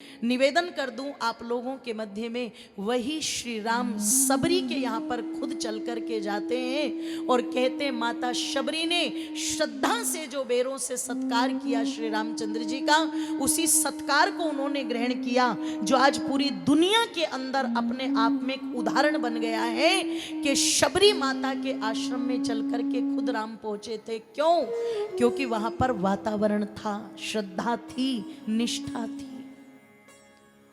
निवेदन कर दूं आप लोगों के मध्य में, वही श्री राम सबरी के यहाँ पर खुद चल कर के जाते हैं और कहते हैं माता शबरी ने श्रद्धा से जो बेरों से सत्कार किया श्री रामचंद्र जी का, उसी सत्कार को उन्होंने ग्रहण किया, जो आज पूरी दुनिया के अंदर अपने आप में एक उदाहरण बन गया है कि शबरी माता के आश्रम में चल कर के खुद राम पहुंचे थे। क्यों? क्योंकि वहां पर वातावरण था, श्रद्धा थी, निष्ठा थी।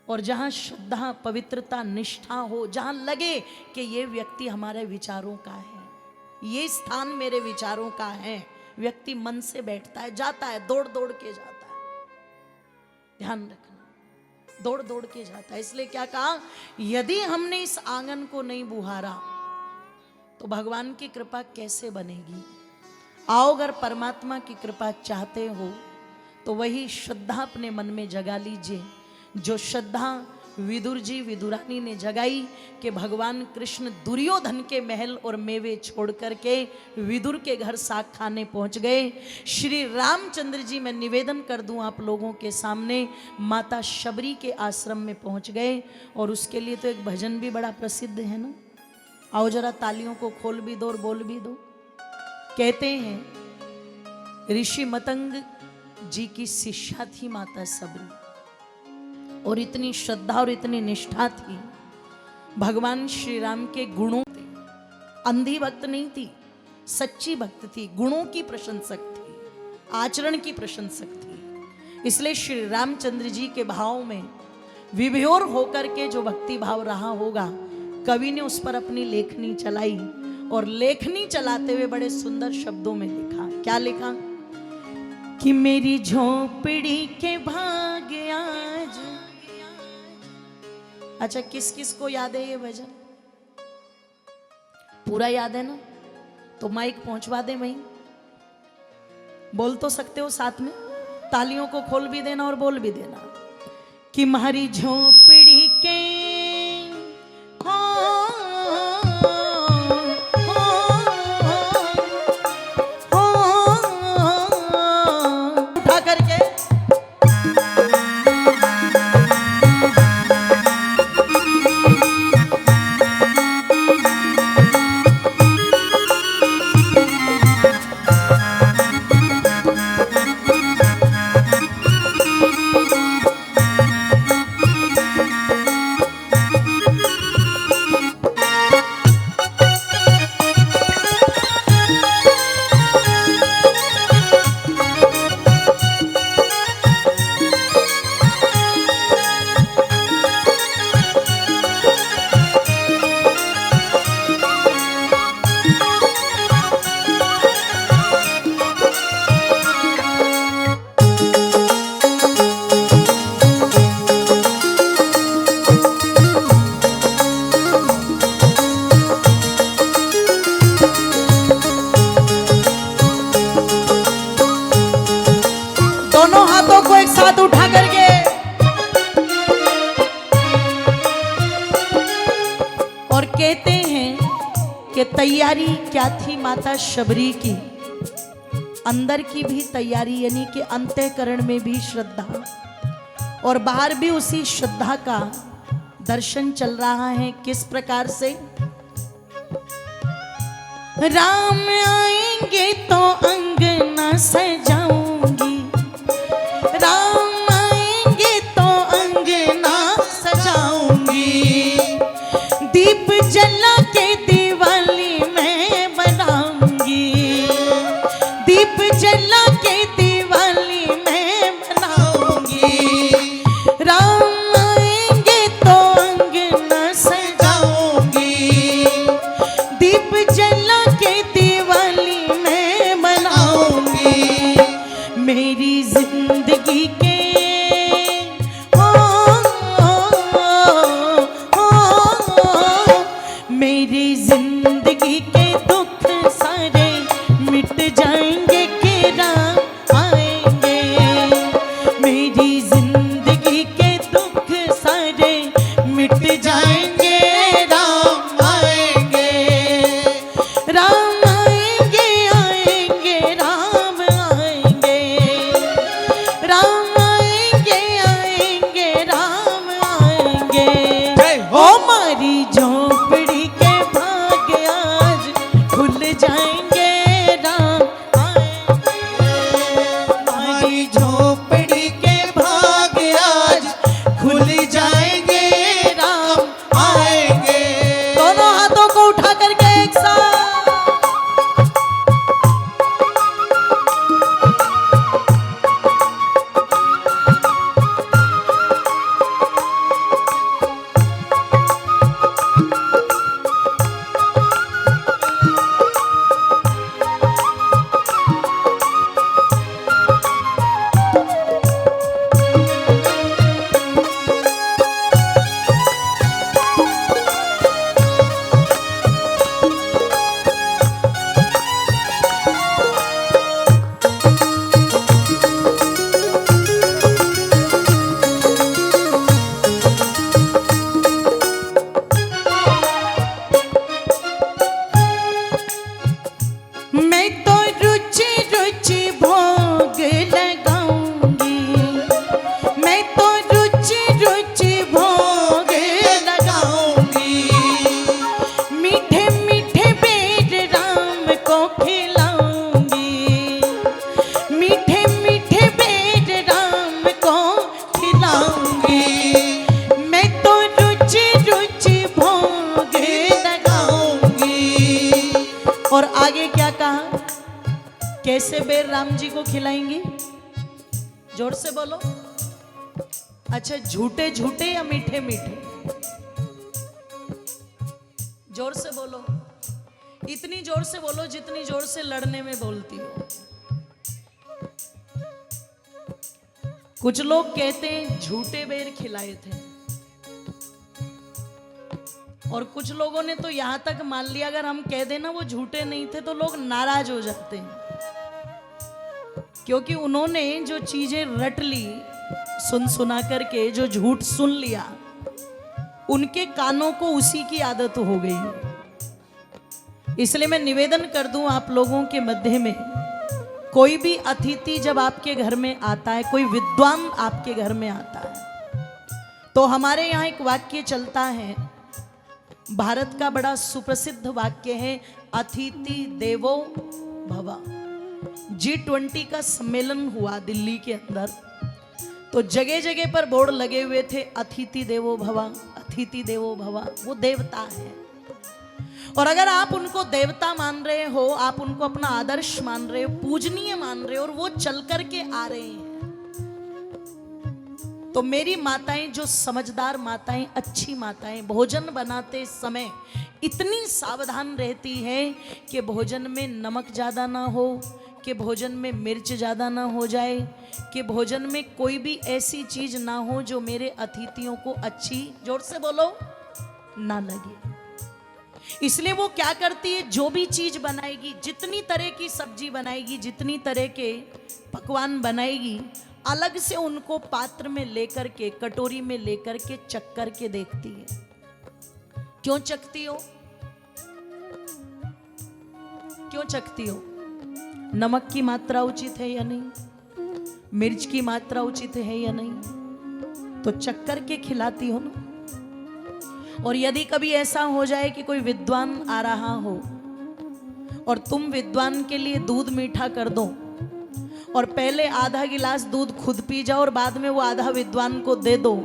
और जहां श्रद्धा, पवित्रता, निष्ठा हो, जहां लगे कि ये व्यक्ति हमारे विचारों का है, ये स्थान मेरे विचारों का है, व्यक्ति मन से बैठता है, जाता है, दौड़ दौड़ के जाता है। ध्यान रखना, दौड़ दौड़ के जाता है। इसलिए क्या कहा, यदि हमने इस आंगन को नहीं बुहारा तो भगवान की कृपा कैसे बनेगी। आओ, अगर परमात्मा की कृपा चाहते हो तो वही श्रद्धा अपने मन में जगा लीजिए, जो श्रद्धा विदुर जी, विदुरानी ने जगाई कि भगवान कृष्ण दुर्योधन के महल और मेवे छोड़ करके विदुर के घर साग खाने पहुंच गए। श्री रामचंद्र जी, मैं निवेदन कर दूं आप लोगों के सामने, माता शबरी के आश्रम में पहुंच गए। और उसके लिए तो एक भजन भी बड़ा प्रसिद्ध है ना, आओ जरा तालियों को खोल भी दो और बोल भी दो। कहते हैं ऋषि मतंग जी की शिष्या थी माता शबरी, और इतनी श्रद्धा और इतनी निष्ठा थी, भगवान श्री राम के गुणों थे, अंधी भक्त नहीं थी, सच्ची भक्त थी, गुणों की प्रशंसक थी, आचरण की प्रशंसक थी। इसलिए श्री रामचंद्र जी के भाव में विभोर होकर के जो भक्ति भाव रहा होगा, कवि ने उस पर अपनी लेखनी चलाई, और लेखनी चलाते हुए बड़े सुंदर शब्दों में लिखा। क्या लिखा कि मेरी झोपड़ी के भाग आज। अच्छा, किस किस को याद है ये भजन? पूरा याद है ना? तो माइक पहुंचवा दे वहीं, बोल तो सकते हो साथ में, तालियों को खोल भी देना और बोल भी देना कि मारी झोपड़ी के उठा करके तैयारी क्या थी माता शबरी की, अंदर की भी तैयारी, यानी कि अंतःकरण में भी श्रद्धा और बाहर भी उसी श्रद्धा का दर्शन चल रहा है। किस प्रकार से? राम आएंगे तो अंगना सजाऊंगी, राम आएंगे तो अंगना सजाऊंगी, दीप जला के जला के दिवाली में बनाऊंगी, राम आएंगे तो अंगना सजाऊंगी, दीप जला के दिवाली में बनाऊंगी। कैसे बेर राम जी को खिलाएंगी? जोर से बोलो। अच्छा, झूठे झूठे या मीठे मीठे? जोर से बोलो, इतनी जोर से बोलो जितनी जोर से लड़ने में बोलती हो। कुछ लोग कहते हैं झूठे बेर खिलाए थे, और कुछ लोगों ने तो यहां तक मान लिया अगर हम कह देना वो झूठे नहीं थे तो लोग नाराज हो जाते हैं, क्योंकि उन्होंने जो चीजें रट ली सुन सुना करके, जो झूठ सुन लिया, उनके कानों को उसी की आदत हो गई। इसलिए मैं निवेदन कर दूं आप लोगों के मध्य में, कोई भी अतिथि जब आपके घर में आता है, कोई विद्वान आपके घर में आता है, तो हमारे यहाँ एक वाक्य चलता है, भारत का बड़ा सुप्रसिद्ध वाक्य है, अतिथि देवो भव। G20 का सम्मेलन हुआ दिल्ली के अंदर, तो जगह जगह पर बोर्ड लगे हुए थे, अतिथि देवो भव, अतिथि देवो भव। वो देवता है, और अगर आप उनको देवता मान रहे हो, आप उनको अपना आदर्श मान रहे हो, पूजनीय मान रहे हो, और वो चल करके आ रहे हैं, तो मेरी माताएं, जो समझदार माताएं, अच्छी माताएं, भोजन बनाते समय इतनी सावधान रहती हैं कि भोजन में नमक ज़्यादा ना हो, कि भोजन में मिर्च ज़्यादा ना हो जाए, कि भोजन में कोई भी ऐसी चीज़ ना हो जो मेरे अतिथियों को अच्छी, जोर से बोलो, ना लगे। इसलिए वो क्या करती है, जो भी चीज़ बनाएगी, जितनी तरह की सब्जी बनाएगी, जितनी तरह के पकवान बनाएगी, अलग से उनको पात्र में लेकर के, कटोरी में लेकर के चख कर के देखती है। क्यों चखती हो? क्यों चखती हो? नमक की मात्रा उचित है या नहीं, मिर्च की मात्रा उचित है या नहीं, तो चख कर के खिलाती हो ना। और यदि कभी ऐसा हो जाए कि कोई विद्वान आ रहा हो और तुम विद्वान के लिए दूध मीठा कर दो, और पहले आधा गिलास दूध खुद पी जाओ और बाद में वो आधा विद्वान को दे दो,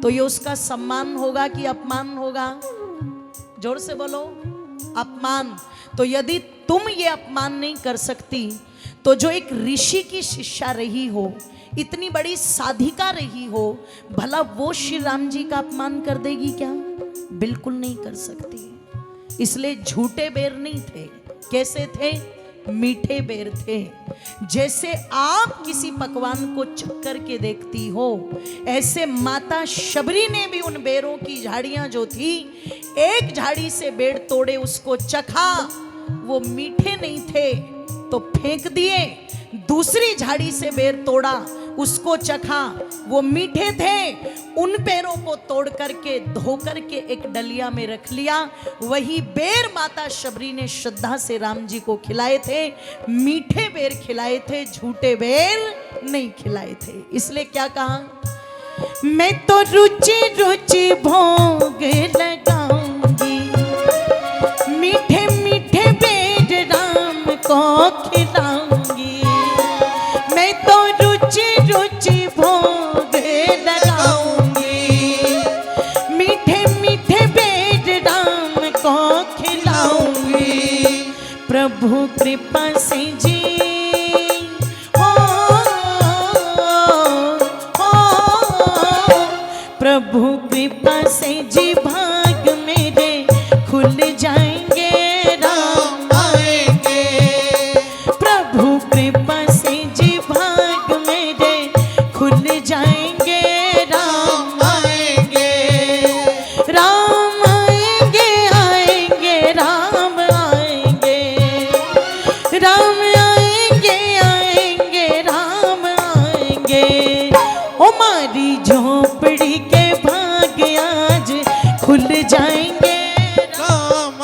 तो ये उसका सम्मान होगा कि अपमान होगा? जोर से बोलो, अपमान। तो यदि तुम ये अपमान नहीं कर सकती, तो जो एक ऋषि की शिष्या रही हो, इतनी बड़ी साधिका रही हो, भला वो श्री राम जी का अपमान कर देगी क्या? बिल्कुल नहीं कर सकती। इसलिए झूठे बेर नहीं थे। कैसे थे? मीठे बेर थे। जैसे आप किसी पकवान को चख कर के देखती हो, ऐसे माता शबरी ने भी उन बेरों की झाड़ियां जो थी, एक झाड़ी से बेर तोड़े, उसको चखा, वो मीठे नहीं थे तो फेंक दिए। दूसरी झाड़ी से बेर तोड़ा, उसको चखा, वो मीठे थे, उन पेड़ों को तोड़ करके धो करके एक डलिया में रख लिया। वही बेर माता शबरी ने श्रद्धा से राम जी को खिलाए थे। मीठे बेर खिलाए थे, झूठे बेर नहीं खिलाए थे। इसलिए क्या कहा, मैं तो रुचि रुचि भोग लगाऊंगी, मीठे मीठे बेर राम को खिलाऊंगी। मैं तो रुचि रुचि भोग लगाऊंगी, मीठे मीठे बेर राम को खिलाऊंगी। प्रभु कृपा से जी प्रभु कृपा से जी भाग मेरे खुल जाएंगे, राम आएंगे। प्रभु कृपा से जी भाग मेरे खुल जाएंगे, राम आएंगे। राम आएंगे, आएंगे, राम आएंगे, राम आएंगे, आएंगे, राम आएंगे। ओ मारी झोपड़ी के भाग आज खुल जाएंगे, राम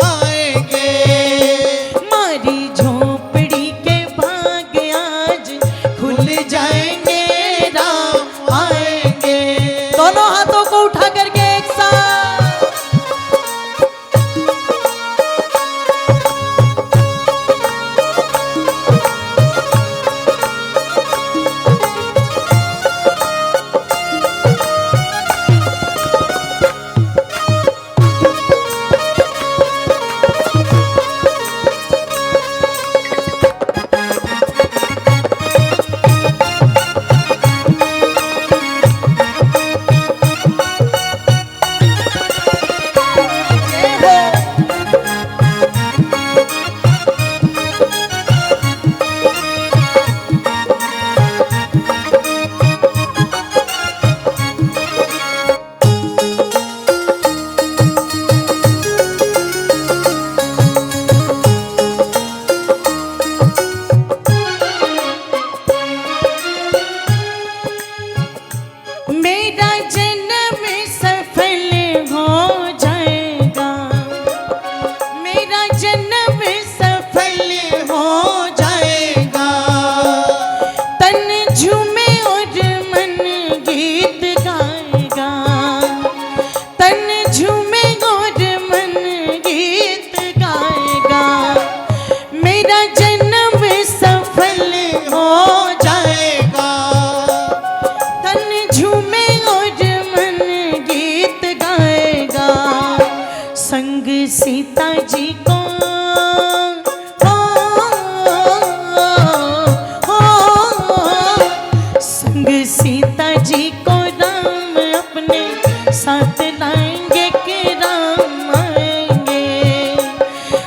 साथ लाएंगे कि राम आएंगे।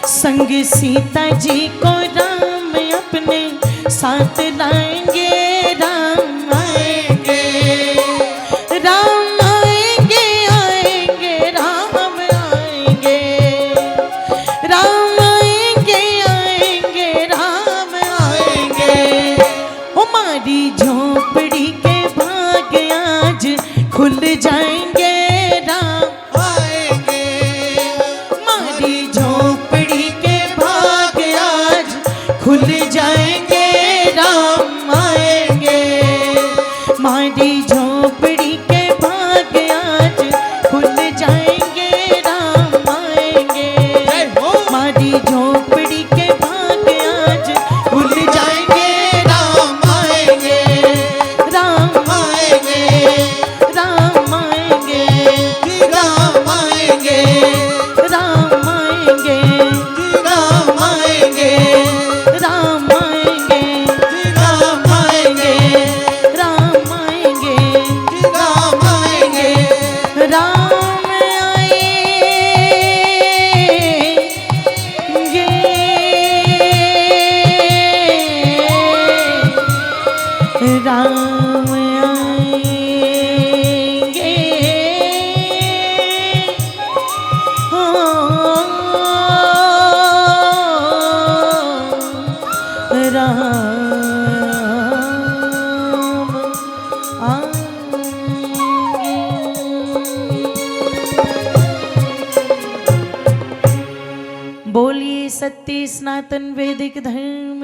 संग सीता जी को राम अपने साथ लाएंगे, राम आएंगे। राम आएंगे, आएंगे, राम आएंगे। राम आएंगे, आएंगे, राम आएंगे। हमारी झोपड़ी के भाग आज खुल जाएंगे, राम आएंगे। हमारी झोपड़ी के भाग आज खुल जाएंगे, राम आएंगे। हमारी झोपड़ी के भाग आज खुल जाएंगे, राम आएंगे। हमारी झोपड़ी के भाग आज खुल जाएंगे, राम आएंगे। राम आएंगे, राम आएंगे, राम आएंगे। राम आएंगे, राम आएंगे, राम आएंगे। राम आएंगे, राम आएंगे, राम आएंगे। राम आएंगे, राम आएंगे। हो राम आएंगे। बोलिए सत्य सनातन वैदिक धर्म